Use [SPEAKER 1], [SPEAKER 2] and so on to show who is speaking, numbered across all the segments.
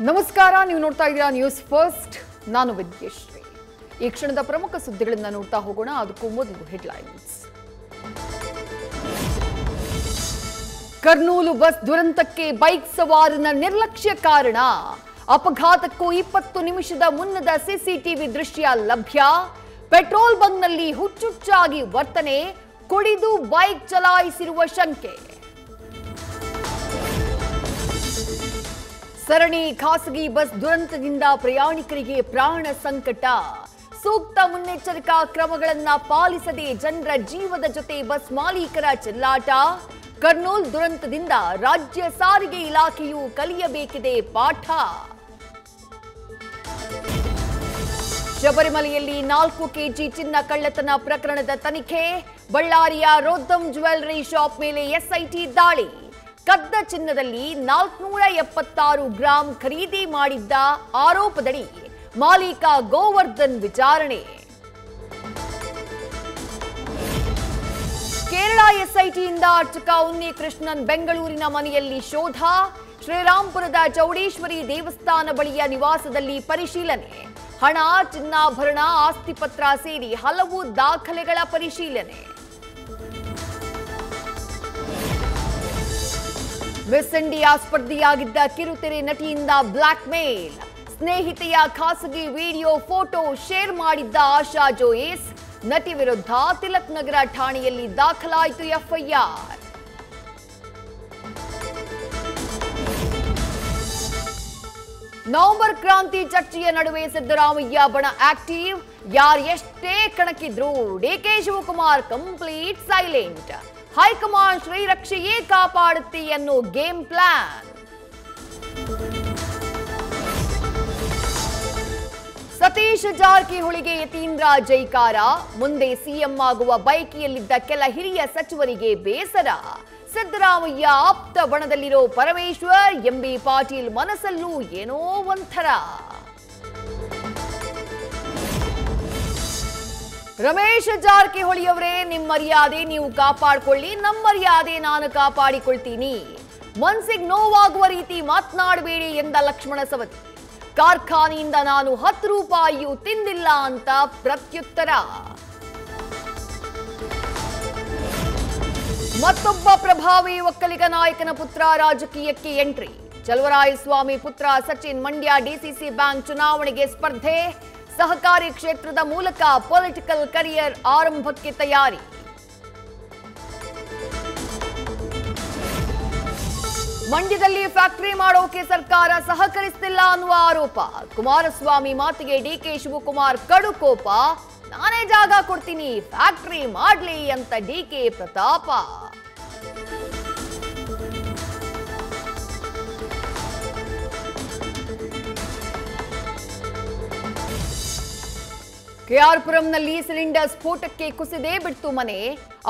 [SPEAKER 1] ನಮಸ್ಕಾರ, ನೀವು ನೋಡ್ತಾ ಇದ್ದೀರಾ ನ್ಯೂಸ್ ಫಸ್ಟ್. ನಾನು ವಿದ್ಯಶ್ರೀ. ಈ ಕ್ಷಣದ ಪ್ರಮುಖ ಸುದ್ದಿಗಳನ್ನು ನೋಡ್ತಾ ಹೋಗೋಣ. ಅದಕ್ಕೂ ಮೊದಲು ಹೆಡ್ಲೈನ್ಸ್. ಕರ್ನೂಲು ಬಸ್ ದುರಂತಕ್ಕೆ ಬೈಕ್ ಸವಾರನ ನಿರ್ಲಕ್ಷ್ಯ ಕಾರಣ. ಅಪಘಾತಕ್ಕೂ 20 ನಿಮಿಷದ ಮುನ್ನದ ಸಿಸಿಟಿವಿ ದೃಶ್ಯ ಲಭ್ಯ. ಪೆಟ್ರೋಲ್ ಬಂಕ್ನಲ್ಲಿ ಹುಚ್ಚುಚ್ಚಾಗಿ ವರ್ತನೆ, ಕುಡಿದು ಬೈಕ್ ಚಲಾಯಿಸಿರುವ ಶಂಕೆ. ಸರಣಿ ಖಾಸಗಿ ಬಸ್ ದುರಂತದಿಂದ ಪ್ರಯಾಣಿಕರಿಗೆ ಪ್ರಾಣ ಸಂಕಟ. ಸೂಕ್ತ ಮುನ್ನೆಚ್ಚರಿಕಾ ಕ್ರಮಗಳನ್ನು ಪಾಲಿಸದೆ ಜನರ ಜೀವದ ಜೊತೆ ಬಸ್ ಮಾಲೀಕರ ಚೆಲ್ಲಾಟ. ಕರ್ನೂಲ್ ದುರಂತದಿಂದ ರಾಜ್ಯ ಸಾರಿಗೆ ಇಲಾಖೆಯು ಕಲಿಯಬೇಕಿದೆ ಪಾಠ. ಶಬರಿಮಲೆಯಲ್ಲಿ 4 ಕೆಜಿ ಚಿನ್ನ ಕಳ್ಳತನ ಪ್ರಕರಣದ ತನಿಖೆ. ಬಳ್ಳಾರಿಯ ರೋದ್ದಮ್ ಜ್ಯುವೆಲ್ಲರಿ ಶಾಪ್ ಮೇಲೆ ಎಸ್ಐಟಿ ದಾಳಿ. ಕದ್ದ ಚಿನ್ನದಲ್ಲಿ 476 ಗ್ರಾಂ ಖರೀದಿ ಮಾಡಿದ್ದ ಆರೋಪದಡಿ ಮಾಲೀಕ ಗೋವರ್ಧನ್ ವಿಚಾರಣೆ. ಕೇರಳ ಎಸ್ಐಟಿಯಿಂದ ಅರ್ಚಕ ಉನ್ನಿಕೃಷ್ಣನ್ ಬೆಂಗಳೂರಿನ ಮನೆಯಲ್ಲಿ ಶೋಧ. ಶ್ರೀರಾಂಪುರದ ಚೌಡೇಶ್ವರಿ ದೇವಸ್ಥಾನ ಬಳಿಯ ನಿವಾಸದಲ್ಲಿ ಪರಿಶೀಲನೆ. ಹಣ, ಚಿನ್ನಾಭರಣ, ಆಸ್ತಿಪತ್ರ ಸೇರಿ ಹಲವು ದಾಖಲೆಗಳ ಪರಿಶೀಲನೆ. ಮಿಸ್ ಇಂಡಿಯಾ ಸ್ಪರ್ಧಿಯಾಗಿದ್ದ ಕಿರುತೆರೆ ನಟಿಯಿಂದ ಬ್ಲಾಕ್ ಮೇಲ್. ಸ್ನೇಹಿತೆಯ ಖಾಸಗಿ ವಿಡಿಯೋ ಫೋಟೋ ಶೇರ್ ಮಾಡಿದ್ದ ಆಶಾ ಜೋಯಿಸ್. ನಟಿ ವಿರುದ್ಧ ತಿಲಕ್ ನಗರ ಠಾಣೆಯಲ್ಲಿ ದಾಖಲಾಯಿತು ಎಫ್ಐಆರ್. ನವೆಂಬರ್ ಕ್ರಾಂತಿ ಚರ್ಚೆಯ ನಡುವೆ ಸಿದ್ದರಾಮಯ್ಯ ಬಣ ಆಕ್ಟಿವ್. ಯಾರೆಷ್ಟೇ ಕಣಕ್ಕಿದ್ರು DK Shivakumar complete silent. High command ಶ್ರೀರಕ್ಷೆಯೇ ಕಾಪಾಡುತ್ತೆ ಅನ್ನೋ ಗೇಮ್ ಪ್ಲಾನ್. ಸತೀಶ್ ಜಾರಕಿಹೊಳಿಗೆ ಯತೀಂದ್ರ ಜೈಕಾರ. ಮುಂದೆ ಸಿಎಂ ಆಗುವ ಬಯಕೆಯಲ್ಲಿದ್ದ ಕೆಲ ಹಿರಿಯ ಸಚಿವರಿಗೆ ಬೇಸರ. ಸಿದ್ದರಾಮಯ್ಯ ಆಪ್ತ ಬಣದಲ್ಲಿರೋ ಪರಮೇಶ್ವರ್, ಎಂಬಿ ಪಾಟೀಲ್ ಮನಸ್ಸಲ್ಲೂ ಏನೋ ಒಂಥರ. ರಮೇಶ್ ಜಾರಕಿಹೊಳಿಯವರೇ, ನಿಮ್ಮ ಮರ್ಯಾದೆ ನೀವು ಕಾಪಾಡಿಕೊಳ್ಳಿ, ನಮ್ಮ ಮರ್ಯಾದೆ ನಾನು ಕಾಪಾಡಿಕೊಳ್ತೀನಿ. ಮನ್ಸಿಗೆ ನೋವಾಗುವ ರೀತಿ ಮಾತನಾಡಬೇಡಿ ಎಂದ ಲಕ್ಷ್ಮಣ ಸವದಿ. ಕಾರ್ಖಾನೆಯಿಂದ ನಾನು 10 ರೂಪಾಯಿಯೂ ತಿಂದಿಲ್ಲ ಅಂತ ಪ್ರತ್ಯುತ್ತರ. ಮತ್ತೊಬ್ಬ ಪ್ರಭಾವಿ ಒಕ್ಕಲಿಗ ನಾಯಕನ ಪುತ್ರ ರಾಜಕೀಯಕ್ಕೆ ಎಂಟ್ರಿ. ಚಲುವರಾಯಸ್ವಾಮಿ ಪುತ್ರ ಸಚಿನ್ ಮಂಡ್ಯ ಡಿಸಿಸಿ ಬ್ಯಾಂಕ್ ಚುನಾವಣೆಗೆ ಸ್ಪರ್ಧೆ. ಸಹಕಾರಿ ಕ್ಷೇತ್ರದ ಮೂಲಕ ಪೊಲಿಟಿಕಲ್ ಕರಿಯರ್ ಆರಂಭಕ್ಕೆ ತಯಾರಿ. ಮಂಡ್ಯದಲ್ಲಿ ಫ್ಯಾಕ್ಟರಿ ಮಾಡೋಕೆ ಸರ್ಕಾರ ಸಹಕರಿಸುತ್ತಿಲ್ಲ ಅನ್ನುವ ಆರೋಪ. ಕುಮಾರಸ್ವಾಮಿ ಮಾತಿಗೆ ಡಿಕೆ ಶಿವಕುಮಾರ್ ಕಡು ಕೋಪ. ನಾನೇ ಜಾಗ ಕೊಡ್ತೀನಿ, ಫ್ಯಾಕ್ಟರಿ ಮಾಡ್ಲಿ ಅಂತ ಡಿಕೆ ಪ್ರತಾಪ. ಕೆಆರ್ಪುರಂನಲ್ಲಿ ಸಿಲಿಂಡರ್ ಸ್ಫೋಟಕ್ಕೆ ಕುಸಿದೇ ಬಿಡ್ತು ಮನೆ.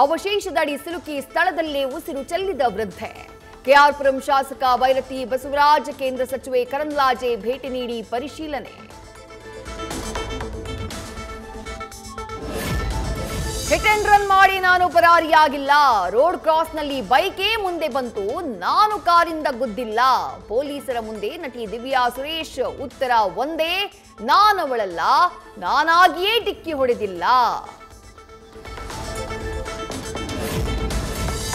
[SPEAKER 1] ಅವಶೇಷದಡಿ ಸಿಲುಕಿ ಸ್ಥಳದಲ್ಲೇ ಉಸಿರು ಚೆಲ್ಲಿದ ವೃದ್ಧೆ. ಕೆಆರ್ಪುರಂ ಶಾಸಕ ಬೈರತಿ ಬಸವರಾಜ್, ಕೇಂದ್ರ ಸಚಿವೆ ಕರಂದ್ಲಾಜೆ ಭೇಟಿ ನೀಡಿ ಪರಿಶೀಲನೆ. ಹಿಟ್ ಅಂಡ್ ರನ್ ಮಾಡಿ ನಾನು ಪರಾರಿಯಾಗಿಲ್ಲ. ರೋಡ್ ಕ್ರಾಸ್ನಲ್ಲಿ ಬೈಕೇ ಮುಂದೆ ಬಂತು, ನಾನು ಕಾರಿಂದ ಗುದ್ದಿಲ್ಲ. ಪೊಲೀಸರ ಮುಂದೆ ನಟಿ ದಿವ್ಯಾ ಸುರೇಶ್ ಉತ್ತರ ಒಂದೇ, ನಾನವಳಲ್ಲ, ನಾನಾಗಿಯೇ ಡಿಕ್ಕಿ ಹೊಡೆದಿಲ್ಲ.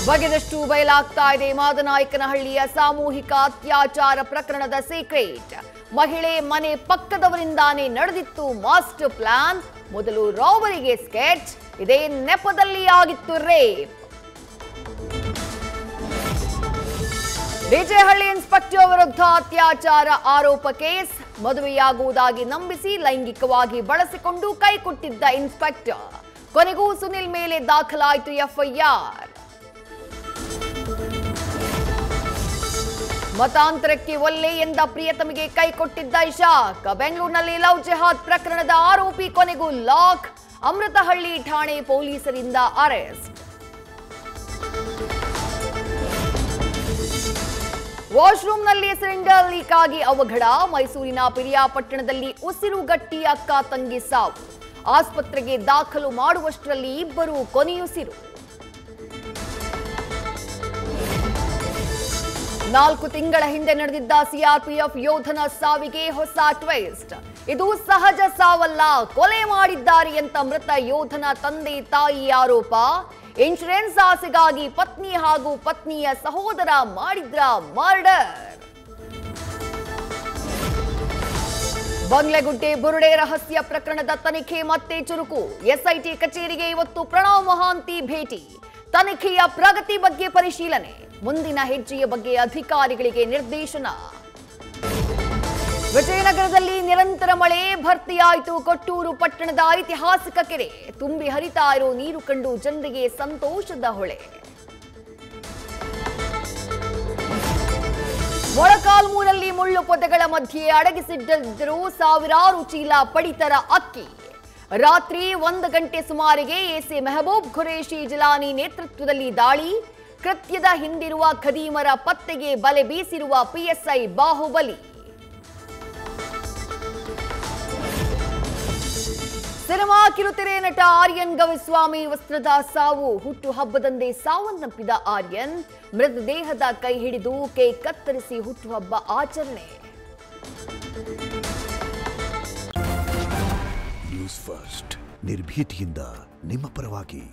[SPEAKER 1] ಬಗೆದಷ್ಟು ಬಯಲಾಗ್ತಾ ಇದೆ ಮಾದನಾಯಕನಹಳ್ಳಿಯ ಸಾಮೂಹಿಕ ಅತ್ಯಾಚಾರ ಪ್ರಕರಣದ ಸೀಕ್ರೆಟ್. ಮಹಿಳೆ ಮನೆ ಪಕ್ಕದವರಿಂದಾನೇ ನಡೆದಿತ್ತು ಮಾಸ್ಟರ್ ಪ್ಲಾನ್. ಮೊದಲು ರಾಬರಿಗೆ ಸ್ಕೆಚ್, ಇದೇ ನೆಪದಲ್ಲಿ ಆಗಿತ್ತು ರೇಪ್. ಡಿಜೆಹಳ್ಳಿ ಇನ್ಸ್ಪೆಕ್ಟರ್ ವಿರುದ್ಧ ಅತ್ಯಾಚಾರ ಆರೋಪ ಕೇಸ್. ಮದುವೆಯಾಗುವುದಾಗಿ ನಂಬಿಸಿ ಲೈಂಗಿಕವಾಗಿ ಬಳಸಿಕೊಂಡು ಕೈಕೊಟ್ಟಿದ್ದ ಇನ್ಸ್ಪೆಕ್ಟರ್. ಕೊನೆಗೂ ಸುನಿಲ್ ಮೇಲೆ ದಾಖಲಾಯಿತು ಎಫ್ಐಆರ್. ಮತಾಂತರಕ್ಕೆ ಒಲ್ಲೆ ಎಂದ ಪ್ರಿಯತಮಿಗೆ ಕೈಕೊಟ್ಟಿದ್ದ ಇಶಾಕ್. ಬೆಂಗಳೂರಿನಲ್ಲಿ ಲವ್ ಜಿಹಾದ್ ಪ್ರಕರಣದ ಆರೋಪಿ ಕೊನೆಗೂ ಲಾಕ್. ಅಮೃತಹಳ್ಳಿ ಠಾಣೆ ಪೊಲೀಸರಿಂದ ಅರೆಸ್ಟ್. ವಾಶ್ರೂಮ್ನಲ್ಲಿ ಸಿಲಿಂಡರ್ ಲೀಕ್ ಆಗಿ ಅವಘಡ. ಮೈಸೂರಿನ ಪಿರಿಯಾಪಟ್ಟಣದಲ್ಲಿ ಉಸಿರುಗಟ್ಟಿ ಅಕ್ಕ ತಂಗಿ ಸಾವು. ಆಸ್ಪತ್ರೆಗೆ ದಾಖಲು ಮಾಡುವಷ್ಟರಲ್ಲಿ ಇಬ್ಬರು ಕೊನೆಯುಸಿರು. 4 ತಿಂಗಳ ಹಿಂದೆ ನಡೆದಿದ್ದ ಸಿಆರ್ಪಿಎಫ್ ಯೋಧನ ಸಾವಿಗೆ ಹೊಸ ಟ್ವಿಸ್ಟ್. ಇದು ಸಹಜ ಸಾವಲ್ಲ, ಕೊಲೆ ಮಾಡಿದ್ದಾರೆ ಅಂತ ಮೃತ ಯೋಧನ ತಂದೆ ತಾಯಿ ಆರೋಪ. ಇನ್ಶೂರೆನ್ಸ್ ಆಸೆಗಾಗಿ ಪತ್ನಿ ಹಾಗೂ ಪತ್ನಿಯ ಸಹೋದರ ಮಾಡಿದ್ರ ಮರ್ಡರ್. ಬಂಗ್ಲೆಗುಡ್ಡೆ ಬುರುಡೆ ರಹಸ್ಯ ಪ್ರಕರಣದ ತನಿಖೆ ಮತ್ತೆ ಚುರುಕು. ಎಸ್ಐಟಿ ಕಚೇರಿಗೆ ಇವತ್ತು ಪ್ರಣವ್ ಮೊಹಾಂತಿ ಭೇಟಿ. ತನಿಖೆಯ ಪ್ರಗತಿ ಬಗ್ಗೆ ಪರಿಶೀಲನೆ, ಮುಂದಿನ ಹೆಜ್ಜೆಯ ಬಗ್ಗೆ ಅಧಿಕಾರಿಗಳಿಗೆ ನಿರ್ದೇಶನ. ವಿಜಯನಗರದಲ್ಲಿ ನಿರಂತರ ಮಳೆ, ಭರ್ತಿಯಾಯಿತು ಕೊಟ್ಟೂರು ಪಟ್ಟಣದ ಐತಿಹಾಸಿಕ ಕೆರೆ. ತುಂಬಿ ಹರಿತಾ ಇರೋ ನೀರು ಕಂಡು ಜನರಿಗೆ ಸಂತೋಷದ ಹೊಳೆ. ಮೊಳಕಾಲ್ಮೂರಲ್ಲಿ ಮುಳ್ಳು ಪೊದೆಗಳ ಮಧ್ಯೆ ಅಡಗಿಸಿದ್ದರು ಸಾವಿರಾರು ಚೀಲ ಪಡಿತರ ಅಕ್ಕಿ. ರಾತ್ರಿ 1 ಗಂಟೆ ಸುಮಾರಿಗೆ ಎಸಿ ಮೆಹಬೂಬ್ ಖುರೇಶಿ ಜಿಲಾನಿ ನೇತೃತ್ವದಲ್ಲಿ ದಾಳಿ. ಕೃತ್ಯದ ಹಿಂದಿರುವ ಖದೀಮರ ಪತ್ತೆಗೆ ಬಲೆ ಬೀಸಿರುವ ಪಿಎಸ್ಐ ಬಾಹುಬಲಿ. ಸಿನಿಮಾ ಕಿರುತೆರೆ ನಟ ಆರ್ಯನ್ ಗವಿಸ್ವಾಮಿ ವಸ್ತ್ರದ ಸಾವು. ಹುಟ್ಟುಹಬ್ಬದಂದೇ ಸಾವನ್ನಪ್ಪಿದ ಆರ್ಯನ್ ಮೃತದೇಹದ ಕೈ ಹಿಡಿದು ಕೇಕ್ ಕತ್ತರಿಸಿ ಹುಟ್ಟುಹಬ್ಬ ಆಚರಣೆ.
[SPEAKER 2] ನ್ಯೂಸ್ ಫಸ್ಟ್, ನಿರ್ಭೀತಿಯಿಂದ ನಿಮ್ಮ ಪರವಾಗಿ.